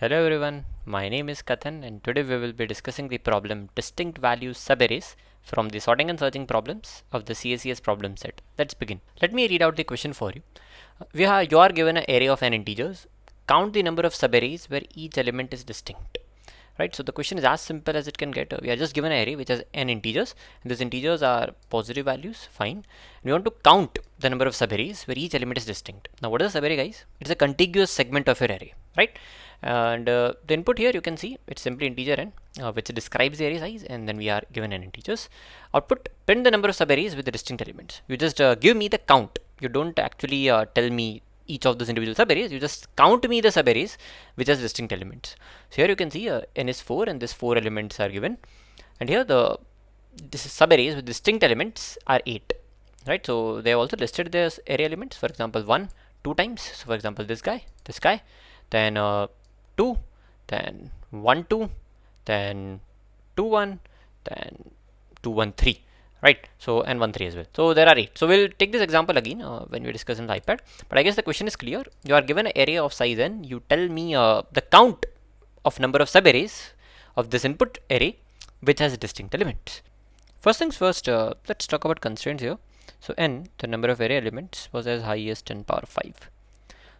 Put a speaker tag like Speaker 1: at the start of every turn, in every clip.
Speaker 1: Hello everyone, my name is Kathan and today we will be discussing the problem distinct values subarrays from the sorting and searching problems of the CSES problem set. Let's begin. Let me read out the question for you. You are given an array of n integers. Count the number of subarrays where each element is distinct. Right, so the question is as simple as it can get. We are just given an array which has n integers, and these integers are positive values, fine. And we want to count the number of subarrays where each element is distinct. Now what is a subarray, guys? It's a contiguous segment of your array, right? And the input here you can see it's simply integer n, which describes the array size, and then we are given n integers. Output, print the number of subarrays with the distinct elements. You just give me the count. You don't actually tell me each of those individual subarrays. You just count me the subarrays which has distinct elements. So here you can see n is 4 and this 4 elements are given, and here this subarrays with distinct elements are 8, right? So they have also listed their array elements, for example 1 2 times. So for example this guy, then 2, then 1 2, then 2 1, then 2 1 3, right? So and 1 3 as well. So there are 8. So we'll take this example again when we discuss in the iPad, but I guess the question is clear. You are given an array of size n. You tell me the count of number of subarrays of this input array which has distinct elements. First things first, let's talk about constraints here. So n, the number of array elements, was as high as 10 power 5.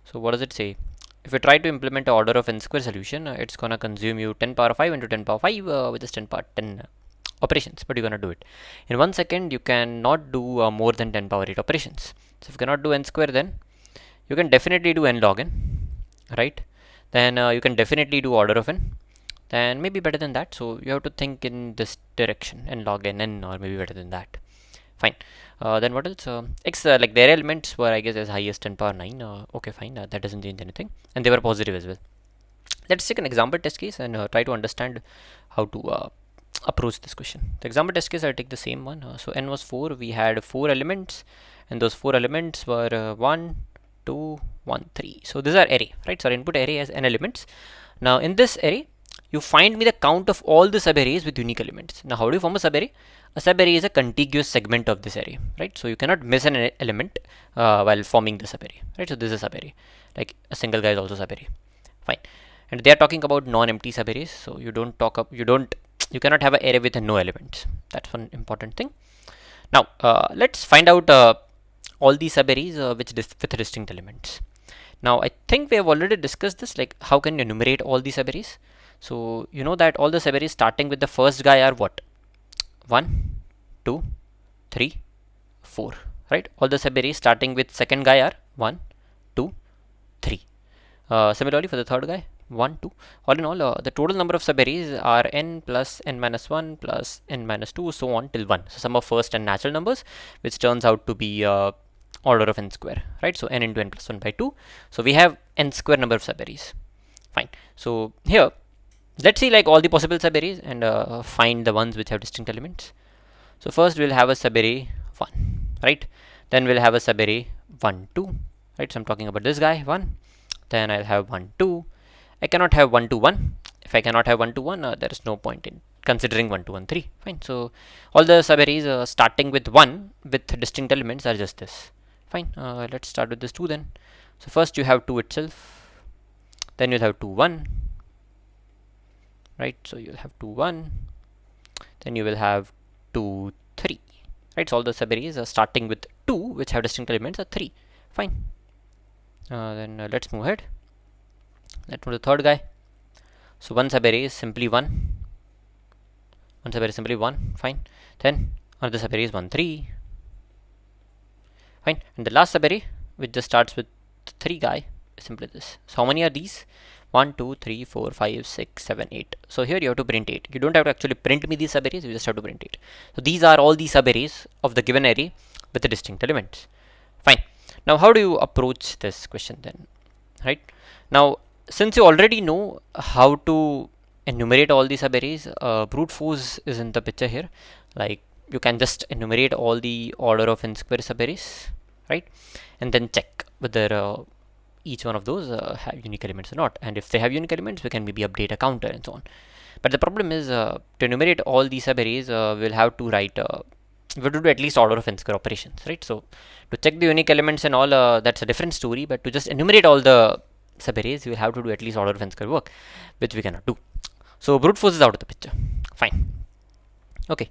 Speaker 1: So what does it say? If you try to implement an order of n square solution, it's gonna consume you 10 power 5 into 10 power 5, which is 10 power 10 operations, but you're gonna do it in 1 second. You cannot do more than 10 power 8 operations. So if you cannot do n square, then you can definitely do n log n, right? Then you can definitely do order of n, then maybe better than that. So you have to think in this direction, n log n, or maybe better than that. Fine. Then what else? Like their elements were, I guess, as high as 10 power 9. Okay, fine. That doesn't change anything, and they were positive as well. Let's take an example test case and try to understand how to approach this question. The example test case, I'll take the same one. So n was 4. We had 4 elements, and those 4 elements were 1 2 1 3. So these are array, right? So our input array has n elements. Now in this array, you find me the count of all the subarrays with unique elements. Now how do you form a subarray? A subarray is a contiguous segment of this array, right? So you cannot miss an element while forming the subarray, right? So this is a subarray. Like a single guy is also subarray. Fine. And they are talking about non-empty subarrays. So you cannot have an array with no elements. That's one important thing. Now let's find out all these subarrays with distinct elements. Now I think we have already discussed this, like how can you enumerate all these subarrays. So you know that all the subarrays starting with the first guy are what? 1 2 3 4, right? All the subarrays starting with second guy are 1 2 3. Similarly for the third guy, 1 2. All in all, the total number of subarrays are n plus n minus 1 plus n minus 2, so on till 1. So sum of first and natural numbers, which turns out to be order of n square, right? So n into n plus 1 by 2. So we have n square number of subarrays. Fine. So here, let's see like all the possible subarrays and find the ones which have distinct elements. So first we'll have a subarray 1, right? Then we'll have a subarray 1 2, right? So I'm talking about this guy 1. Then I'll have 1 2. I cannot have 1 2 1. If I cannot have 1 2 1, there is no point in considering 1 2 1 3. Fine. So all the subarrays starting with 1 with distinct elements are just this. Fine. Let's start with this 2 then. So first you have 2 itself. Then you'll have 2 1. Right, so you'll have 2 1, then you will have 2 3, right? So all the subarrays are starting with 2 which have distinct elements are 3. Fine. Then let's move ahead. Let's move to the third guy. So one subarray is simply 1. One subarray is simply 1. Fine. Then another subarray is 1 3. Fine. And the last subarray, which just starts with 3 guy, is simply this. So how many are these? 1 2 3 4 5 6 7 8. So here you have to print 8. You don't have to actually print me these subarrays, you just have to print 8. So these are all the subarrays of the given array with the distinct elements. Fine. Now how do you approach this question then, right? Now since you already know how to enumerate all these subarrays, brute force is in the picture here. Like you can just enumerate all the order of n square subarrays, right? And then check whether each one of those have unique elements or not, and if they have unique elements we can maybe update a counter and so on. But the problem is to enumerate all these subarrays we'll have to write we have to do at least order of n square operations, right? So to check the unique elements and all, that's a different story, but to just enumerate all the subarrays, you will have to do at least order of n square work, which we cannot do. So brute force is out of the picture. Fine. Okay.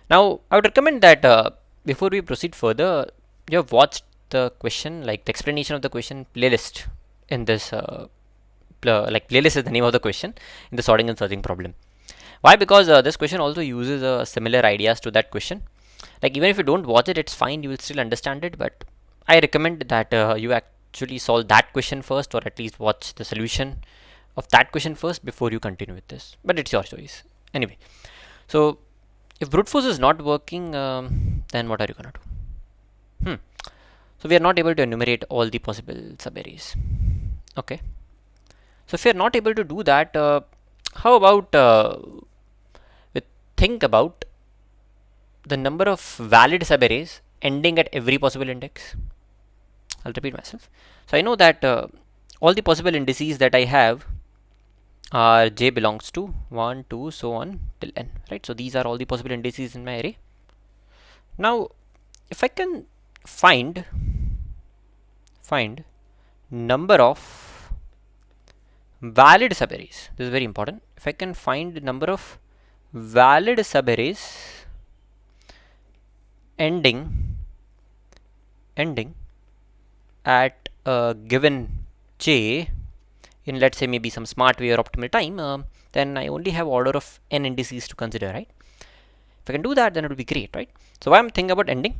Speaker 1: Now I would recommend that before we proceed further, you have watched the question, like the explanation of the question playlist in this playlist is the name of the question in the sorting and searching problem. Why? Because this question also uses similar ideas to that question. Like even if you don't watch it, it's fine, you will still understand it, but I recommend that you actually solve that question first, or at least watch the solution of that question first before you continue with this, but it's your choice. Anyway, so if brute force is not working, then what are you gonna do? So we are not able to enumerate all the possible subarrays. Okay, so if we are not able to do that, how about we think about the number of valid subarrays ending at every possible index. I'll repeat myself. So I know that all the possible indices that I have are j belongs to 1, 2, so on till n, right? So these are all the possible indices in my array. Now, if I can find number of valid subarrays, this is very important. If I can find number of valid subarrays ending at a given j in, let's say, maybe some smart way or optimal time, then I only have order of n indices to consider, right? If I can do that, then it will be great, right? So why I'm thinking about ending?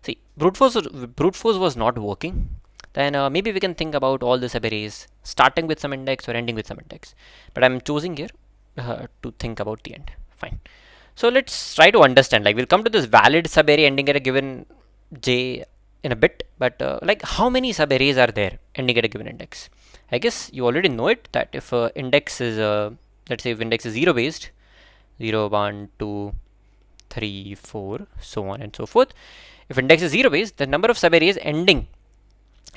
Speaker 1: See, brute force was not working. Then maybe we can think about all the subarrays starting with some index or ending with some index. But I'm choosing here to think about the end. Fine. So let's try to understand. Like we'll come to this valid subarray ending at a given j in a bit. But like how many subarrays are there ending at a given index? I guess you already know it, that if index is let's say if index is 0 based, 0, 1, 2, 3, 4, so on and so forth. If index is 0 based, the number of subarrays ending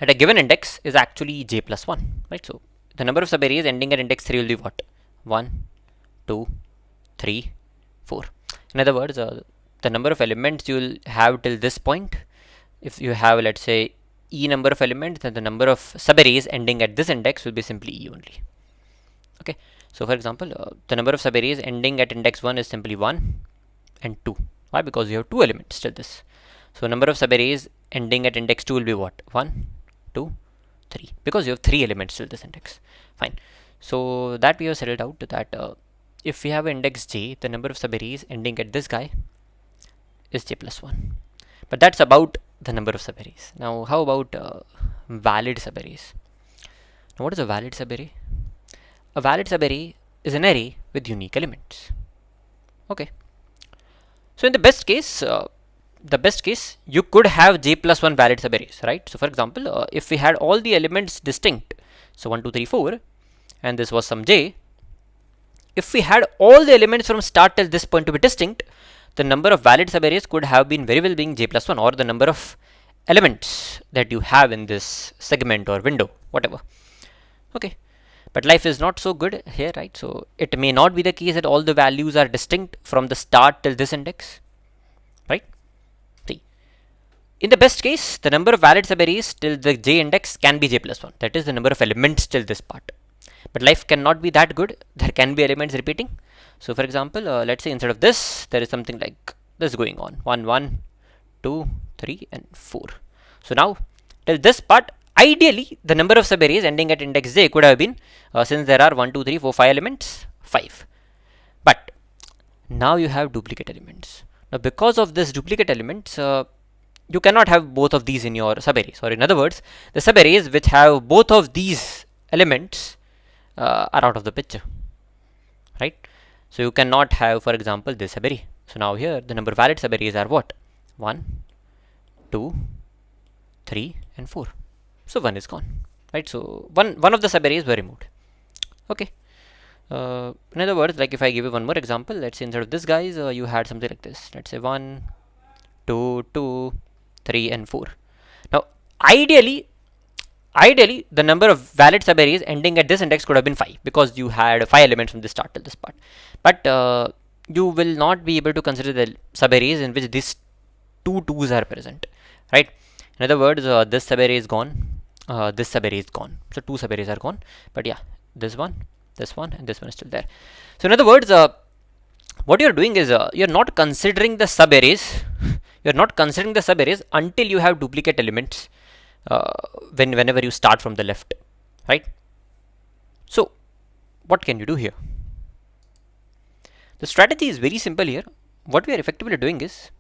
Speaker 1: at a given index is actually j plus 1, right? So the number of subarrays ending at index 3 will be what? 1, 2, 3, 4. In other words, the number of elements you will have till this point, if you have, let's say, e number of elements, then the number of subarrays ending at this index will be simply e only. Okay, so for example, the number of subarrays ending at index 1 is simply 1 and 2. Why? Because you have 2 elements till this. So number of subarrays ending at index 2 will be what? 1, 2, 3. Because you have 3 elements till this index. Fine. So that we have settled out that if we have an index j, the number of subarrays ending at this guy is j plus 1. But that's about the number of subarrays. Now how about valid subarrays? Now what is a valid subarray? A valid subarray is an array with unique elements. Okay. So in the best case, you could have j plus 1 valid subarrays, right? So for example, if we had all the elements distinct, so 1, 2, 3, 4, and this was some j, if we had all the elements from start till this point to be distinct, the number of valid subarrays could have been very well being j plus 1, or the number of elements that you have in this segment or window, whatever. Okay. But life is not so good here, right? So it may not be the case that all the values are distinct from the start till this index, right? See, in the best case, the number of valid subarrays till the j index can be j plus 1. That is the number of elements till this part. But life cannot be that good. There can be elements repeating. So for example, let's say instead of this, there is something like this going on. 1, 1, 2, 3, and 4. So now, till this part, ideally, the number of subarrays ending at index j could have been, since there are 1, 2, 3, 4, 5 elements, 5. But now you have duplicate elements. Now because of this duplicate elements, you cannot have both of these in your subarrays. Or in other words, the subarrays which have both of these elements are out of the picture, right? So you cannot have, for example, this subarray. So now here the number of valid subarrays are what? 1, 2, 3, and 4. So 1 is gone, right? So one of the subarrays were removed. Okay. In other words, like if I give you one more example, let's say instead of this guys, you had something like this. Let's say 1, 2, 2, 3, and 4. Now ideally the number of valid subarrays ending at this index could have been 5, because you had 5 elements from this start till this part. But you will not be able to consider the subarrays in which these two 2's are present, right? In other words, this subarray is gone, this subarray is gone. So 2 subarrays are gone, but yeah, this one, and this one is still there. So in other words, what you're doing is you're not considering the subarrays. You're not considering the subarrays until you have duplicate elements whenever you start from the left, right? So what can you do here? The strategy is very simple here. What we are effectively doing is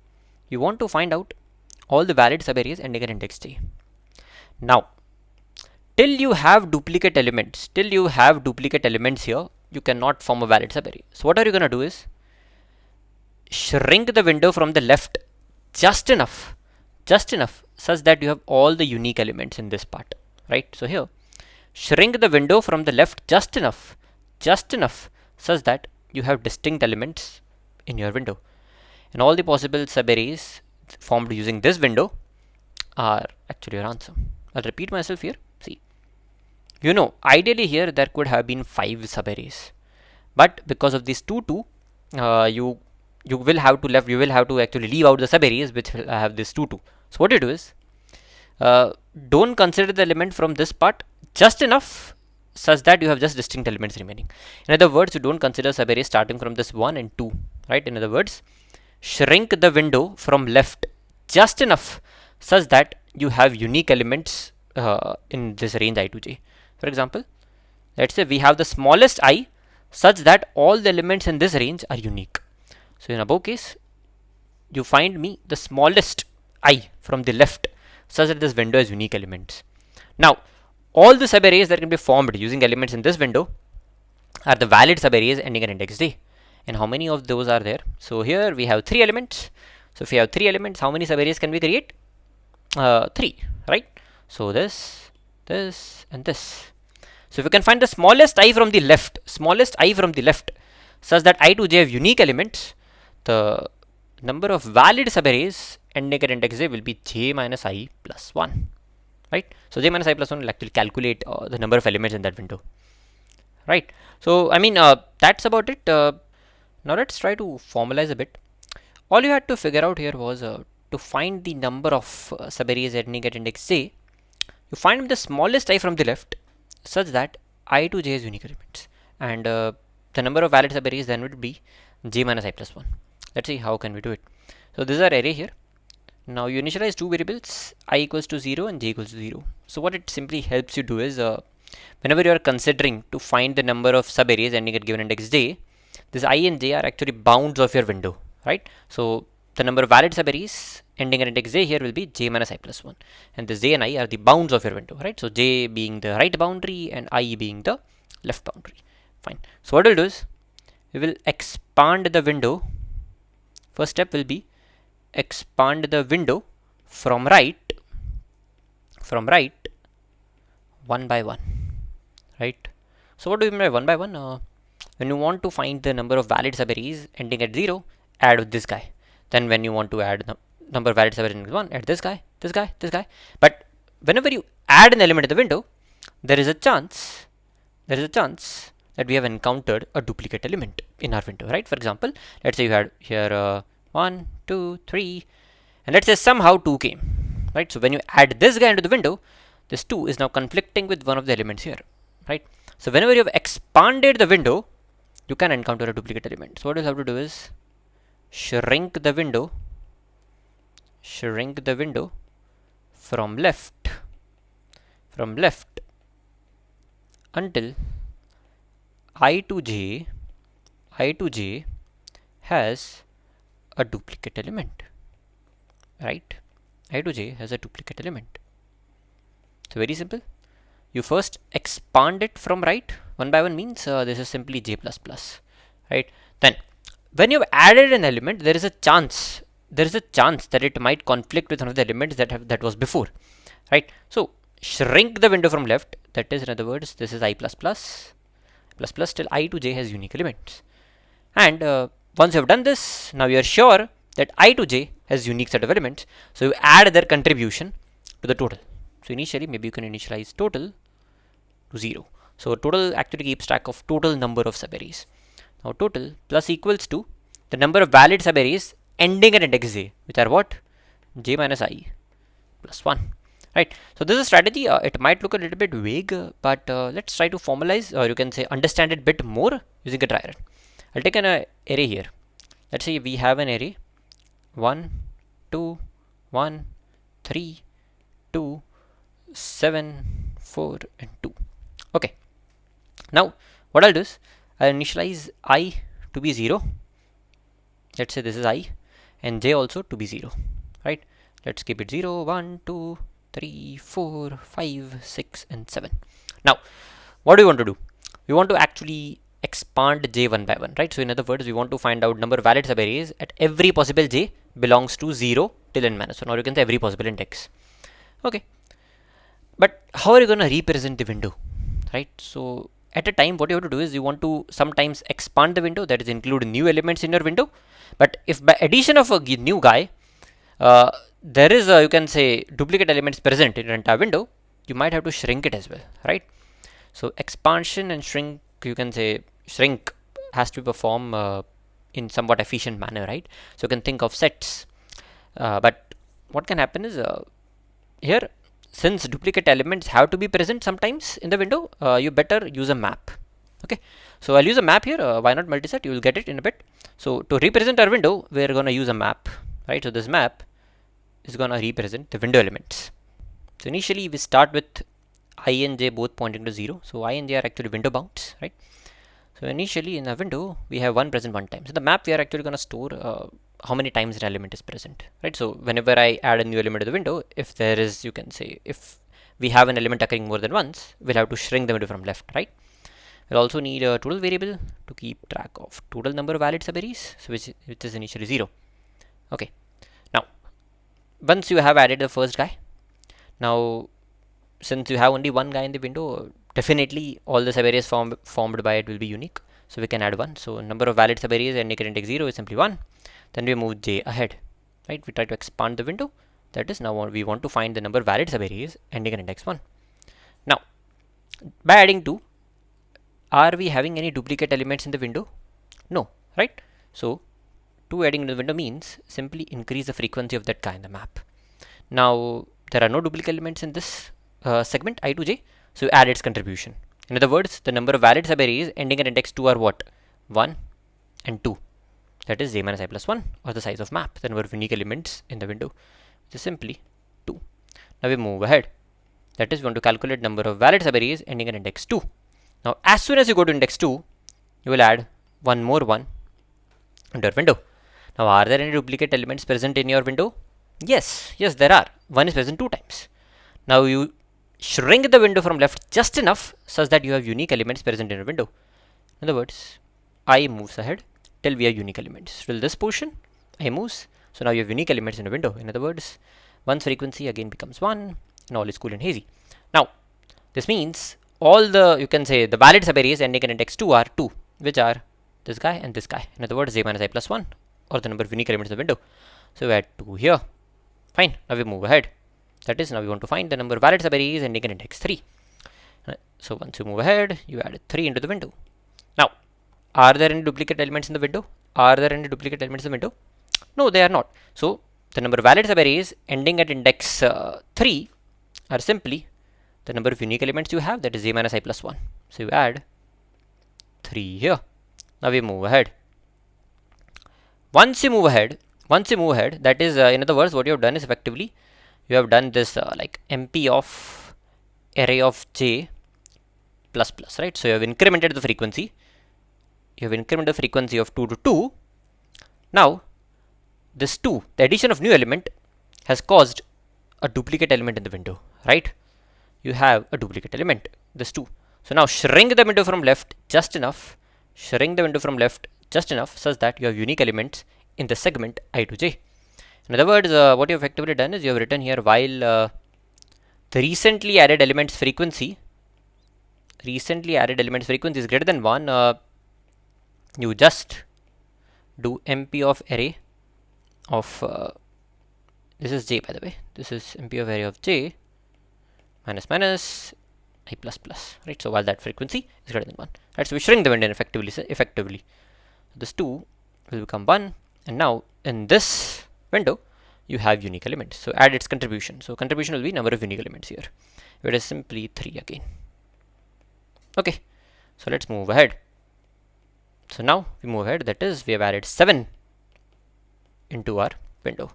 Speaker 1: you want to find out all the valid subarrays ending at index j. Now, till you have duplicate elements, here, you cannot form a valid subarray. So what are you going to do is shrink the window from the left just enough such that you have all the unique elements in this part, right? So here, shrink the window from the left just enough such that you have distinct elements in your window, and all the possible subarrays formed using this window are actually your answer. I'll repeat myself here. See, ideally here there could have been 5 subarrays, but because of these two, you will have to actually leave out the subarrays which will have this 2. So what you do is don't consider the element from this part just enough such that you have just distinct elements remaining. In other words, you don't consider subarrays starting from this 1 and 2, right? In other words, shrink the window from left just enough such that you have unique elements in this range I to j. For example, let's say we have the smallest I such that all the elements in this range are unique. So in above case, you find me the smallest I from the left such that this window has unique elements. Now, all the subarrays that can be formed using elements in this window are the valid subarrays ending at index j. And how many of those are there? So here we have 3 elements. So if we have 3 elements, how many subarrays can we create? 3, right? So this, and this. So if you can find the smallest I from the left, such that I to j have unique elements, the number of valid subarrays ending at index j will be j minus I plus 1. Right? So j minus I plus 1 will actually calculate the number of elements in that window. Right? So I mean that's about it. Now let's try to formalize a bit. All you had to figure out here was to find the number of subarrays ending at index j. You find the smallest I from the left such that I to j is unique elements, and the number of valid subarrays then would be j minus I plus 1. Let's see how can we do it. So this is our array here. Now you initialize 2 variables, I equals to 0 and j equals to 0. So what it simply helps you do is whenever you are considering to find the number of subarrays ending at given index j, this I and j are actually bounds of your window, right? So the number of valid subarrays ending at index j here will be j minus I plus 1, and this j and I are the bounds of your window, right? So j being the right boundary and I being the left boundary. Fine. So what we'll do is we will expand the window. First step will be expand the window from right 1 by 1, right? So what do you mean by 1 by 1? When you want to find the number of valid subarrays ending at 0, add with this guy. Then when you want to add the number of valid subarrays ending at 1, add this guy. But whenever you add an element in the window, there is a chance that we have encountered a duplicate element in our window, right? For example, let's say you had here 1, 2, 3, and let's say somehow 2 came, right? So when you add this guy into the window, this 2 is now conflicting with one of the elements here, right? So whenever you have expanded the window, you can encounter a duplicate element. So what you'll have to do is shrink the window from left until I to j has a duplicate element, right? I to j has a duplicate element. So very simple. You first expand it from right 1 by 1 means this is simply j plus plus, right? Then when you've added an element, there is a chance that it might conflict with one of the elements that was before, right? So shrink the window from left, that is, in other words, this is I plus plus till I to j has unique elements, and once you have done this, now you are sure that I to j has unique set of elements, so you add their contribution to the total. So initially maybe you can initialize total to 0. So total actually keeps track of total number of subarrays. Now total plus equals to the number of valid subarrays ending at index j, which are what? J minus I plus 1. right? So this is a strategy. It might look a little bit vague, but let's try to formalize, or you can say understand it a bit more using a try run. I'll take an array here. Let's say we have an array 1, 2, 1, 3, 2, 7, 4, and 2. Okay. Now what I'll do is I'll initialize I to be 0. Let's say this is I, and j also to be 0, right? Let's keep it 0, 1, 2, 3, 4, 5, 6, and 7. Now, what do we want to do? We want to actually expand j one by one, right? So in other words, we want to find out number of valid subarrays at every possible j belongs to 0 till n minus 1, or you can say every possible index. Okay. But how are you going to represent the window, right? So at a time, what you have to do is you want to sometimes expand the window, that is include new elements in your window. But if by addition of a new guy, there is you can say duplicate elements present in your entire window, you might have to shrink it as well, right? So expansion and shrink, you can say shrink has to be performed in somewhat efficient manner, right? So you can think of sets, but what can happen is here, since duplicate elements have to be present sometimes in the window, you better use a map. Okay, so I'll use a map here. Why not multiset? You will get it in a bit. So to represent our window, we're going to use a map, right? So this map is going to represent the window elements. So initially we start with I and j both pointing to 0. So I and j are actually window bounds, right? So initially in a window we have 1 present one time. So the map we are actually going to store how many times an element is present, right? So whenever I add a new element to the window, if there is, you can say, if we have an element occurring more than once, we'll have to shrink the window from left, right? We'll also need a total variable to keep track of total number of valid subarrays, so which is initially 0. Okay. Now, once you have added the first guy, now since you have only one guy in the window, definitely all the subarrays formed by it will be unique. So we can add 1. So number of valid subarrays ending at index 0 is simply 1. Then we move j ahead, right? We try to expand the window. That is, now we want to find the number of valid subarrays ending at index 1. Now, by adding 2, are we having any duplicate elements in the window? No, right? So 2 adding into the window means simply increase the frequency of that guy in the map. Now there are no duplicate elements in this segment I to j, so add its contribution. In other words, the number of valid subarrays ending at index 2 are what? 1 and 2. That is j minus I plus 1, or the size of map, the number of unique elements in the window, which is simply 2. Now we move ahead. That is, we want to calculate number of valid subarrays ending at index 2. Now as soon as you go to index 2, you will add one more 1 into your window. Now are there any duplicate elements present in your window? Yes, there are. 1 is present 2 times. Now you shrink the window from left just enough such that you have unique elements present in your window. In other words, I moves ahead till we have unique elements. Till this portion, I moves. So now you have unique elements in the window. In other words, 1's frequency again becomes 1 and all is cool and hazy. Now, this means all the, you can say, the valid subarrays ending at index 2 are 2, which are this guy and this guy. In other words, j minus I plus 1, or the number of unique elements in the window. So we add 2 here. Fine. Now we move ahead. That is, now we want to find the number of valid subarrays ending at index 3. So once you move ahead, you add 3 into the window. Now, are there any duplicate elements in the window? Are there any duplicate elements in the window? No, they are not. So the number of valid subarrays ending at index 3 are simply the number of unique elements you have, that is j minus I plus 1. So you add 3 here. Now we move ahead. Once you move ahead, that is, in other words, what you have done is effectively, you have done this like MP of array of j plus plus, right? So you have incremented the frequency. You have incremented the frequency of 2 to 2. Now, this 2, the addition of new element, has caused a duplicate element in the window, right? You have a duplicate element, this 2. So now shrink the window from left just enough, such that you have unique elements in the segment I to j. In other words, what you have effectively done is you have written here, while the recently added elements frequency is greater than 1, you just do MP of array of this is j, by the way. This is MP of array of j minus minus I plus plus, right? So while that frequency is greater than 1, right? So we shrink the window effectively. This 2 will become 1, and now in this window you have unique elements. So add its contribution. So contribution will be number of unique elements here. It is simply 3 again. Okay, so let's move ahead. So now we move ahead, that is we have added 7 into our window.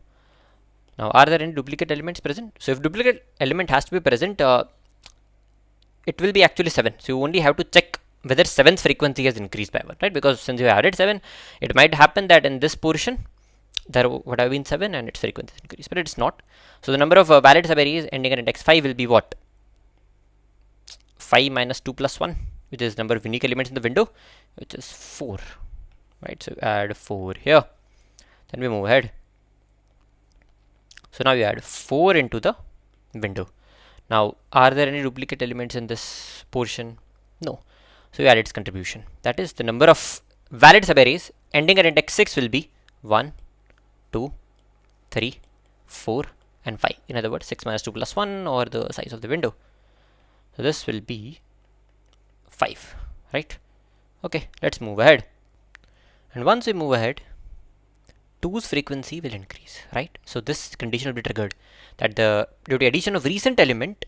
Speaker 1: Now are there any duplicate elements present? So if duplicate element has to be present, it will be actually 7. So you only have to check whether 7's frequency has increased by 1, right? Because since you added 7, it might happen that in this portion there would have been 7 and its frequency is increased, but it's not. So the number of valid subarrays ending at index 5 will be what? 5 minus 2 plus 1, which is number of unique elements in the window, which is 4, right? So add 4 here. Then we move ahead. So now you add 4 into the window. Now are there any duplicate elements in this portion? No. So you add its contribution. That is the number of valid subarrays ending at index 6 will be 1, 2, 3, 4 and 5. In other words, 6 minus 2 plus 1, or the size of the window. So this will be 5, right? Okay, let's move ahead. And once we move ahead, 2's frequency will increase, right? So this condition will be triggered, that due to addition of recent element,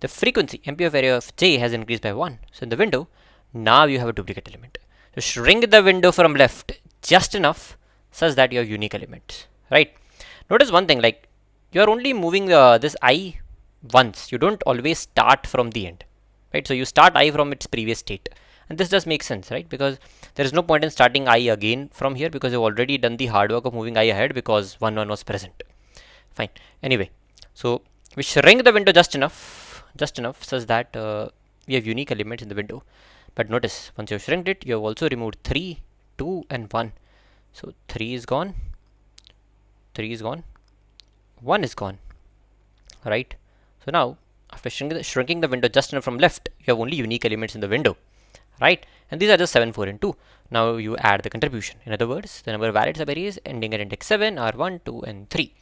Speaker 1: the frequency MP of area of J has increased by 1. So in the window, now you have a duplicate element. So shrink the window from left just enough such that you have unique elements, right? Notice one thing, like you are only moving this I once. You don't always start from the end, right? So you start I from its previous state, and this does make sense, right? Because there is no point in starting I again from here, because you've already done the hard work of moving I ahead because 1 1 was present. Fine. Anyway, so we shrink the window just enough such that we have unique elements in the window. But notice, once you have shrinked it, you have also removed 3, 2 and 1. So 3 is gone, 3 is gone, 1 is gone, right? So now after shrinking the window just enough from left, you have only unique elements in the window, right? And these are just 7, 4 and 2. Now you add the contribution. In other words, the number of valid subarrays ending at index 7 are 1, 2 and 3.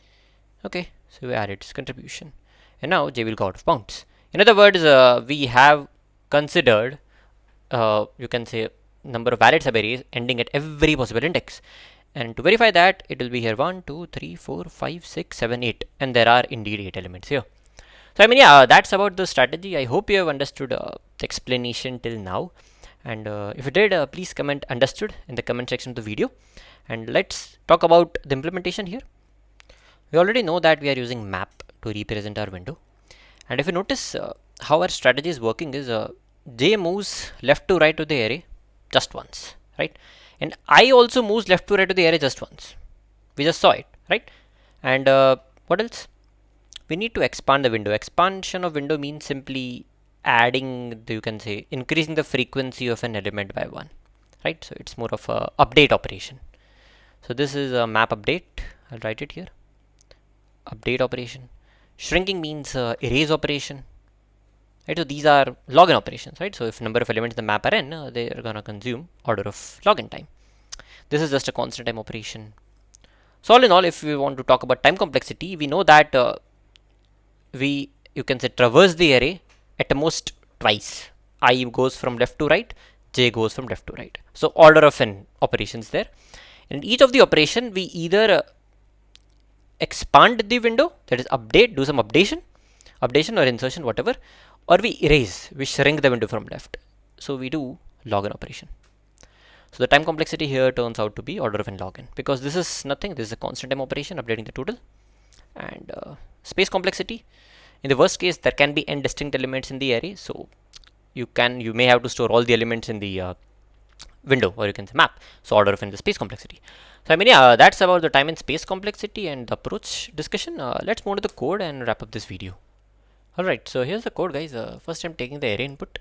Speaker 1: Okay, so we add its contribution, and now J will go out of bounds. In other words, we have considered, you can say, number of valid subarrays ending at every possible index. And to verify that, it will be here 1, 2, 3, 4, 5, 6, 7, 8, and there are indeed 8 elements here. So I mean, yeah, that's about the strategy. I hope you have understood the explanation till now. And if you did, please comment understood in the comment section of the video. And let's talk about the implementation here. We already know that we are using map to represent our window. And if you notice how our strategy is working is J moves left to right to the array just once, right? And I also moves left to right to the array just once. We just saw it, right? And what else? We need to expand the window. Expansion of window means simply adding, you can say, increasing the frequency of an element by 1, right? So it's more of a update operation. So this is a map update. I'll write it here. Update operation. Shrinking means erase operation, right? So these are login operations, right? So if number of elements in the map are n, they are gonna consume order of login time. This is just a constant time operation. So all in all, if we want to talk about time complexity, we know that you can say traverse the array at most twice. I goes from left to right, J goes from left to right. So order of n operations there. In each of the operation, we either expand the window, that is update, do some updation or insertion, whatever, or we erase, we shrink the window from left. So we do login operation. So the time complexity here turns out to be order of n log n, because this is nothing, this is a constant time operation updating the total. And space complexity, in the worst case there can be n distinct elements in the array, so you may have to store all the elements in the window, or you can say map. So order of n the space complexity. So I mean, yeah, that's about the time and space complexity and the approach discussion. Let's move to the code and wrap up this video. Alright, so here's the code, guys. First I'm taking the array input,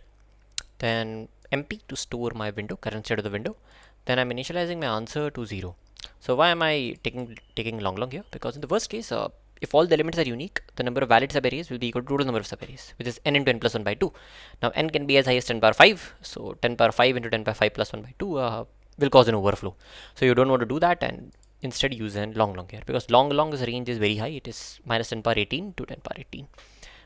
Speaker 1: then MP to store my window, current state of the window. Then I'm initializing my answer to 0. So why am I taking long here? Because in the worst case, if all the elements are unique, the number of valid subarrays will be equal to total number of subarrays, which is n into n plus 1 by 2. Now n can be as high as 10 power 5. So 10 power 5 into 10 power 5 plus 1 by 2 will cause an overflow. So you don't want to do that, and instead use an long here, because long's range is very high. It is minus 10 power 18 to 10 power 18.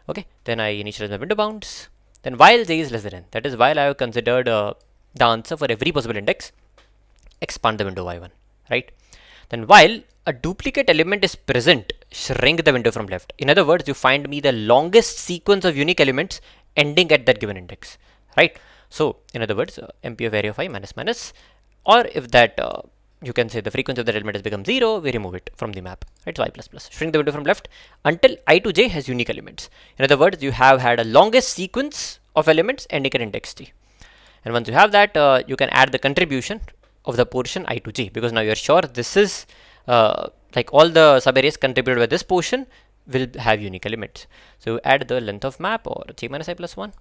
Speaker 1: Okay, then I initialize my window bounds. Then while j is less than n, that is while I have considered the answer for every possible index, expand the window by 1, right? Then while a duplicate element is present, shrink the window from left. In other words, you find me the longest sequence of unique elements ending at that given index, right? So in other words, MP of area of I minus minus, or if that you can say the frequency of that element has become 0, we remove it from the map, right? So I plus plus, shrink the window from left until I to j has unique elements. In other words, you have had a longest sequence of elements ending at index t. And once you have that, you can add the contribution of the portion I to j, because now you are sure this is like all the subarrays contributed by this portion will have unique elements. So you add the length of map, or j minus I plus 1.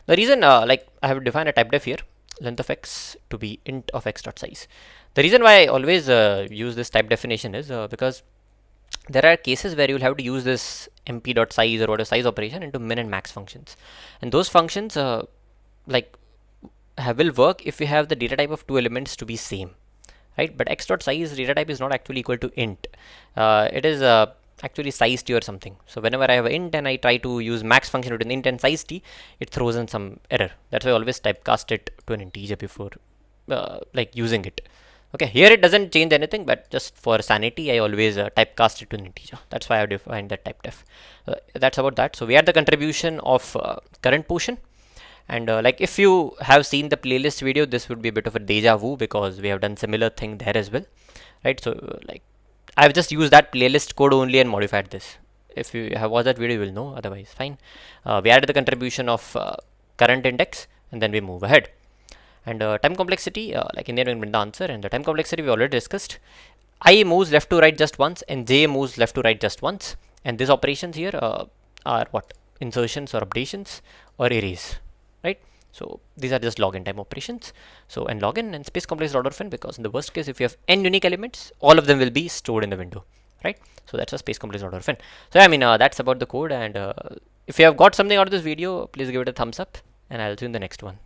Speaker 1: The reason like I have defined a type def here, length of x to be int of x dot size. The reason why I always use this type definition is because there are cases where you'll have to use this mp dot size or whatever size operation into min and max functions, and those functions like will work if you have the data type of two elements to be same, right? But x dot size data type is not actually equal to int. It is actually size t or something. So whenever I have an int and I try to use max function between int and size t, it throws in some error. That's why I always typecast it to an integer before like using it. Okay, here it doesn't change anything, but just for sanity, I always typecast it to an integer. That's why I have defined that type def. That's about that. So we add the contribution of current portion. And like if you have seen the playlist video, this would be a bit of a deja vu because we have done similar thing there as well, right? So like I've just used that playlist code only and modified this. If you have watched that video, you will know. Otherwise, fine. We added the contribution of current index, and then we move ahead. And time complexity, like in the end, we the answer. And the time complexity we already discussed. I moves left to right just once, and j moves left to right just once. And these operations here are what? Insertions or updations or arrays, right? So these are just login time operations. So and login and space complex order of n, because in the worst case, if you have n unique elements, all of them will be stored in the window, right? So that's a space complex order of n. So I mean that's about the code. And if you have got something out of this video, please give it a thumbs up, and I'll see you in the next one.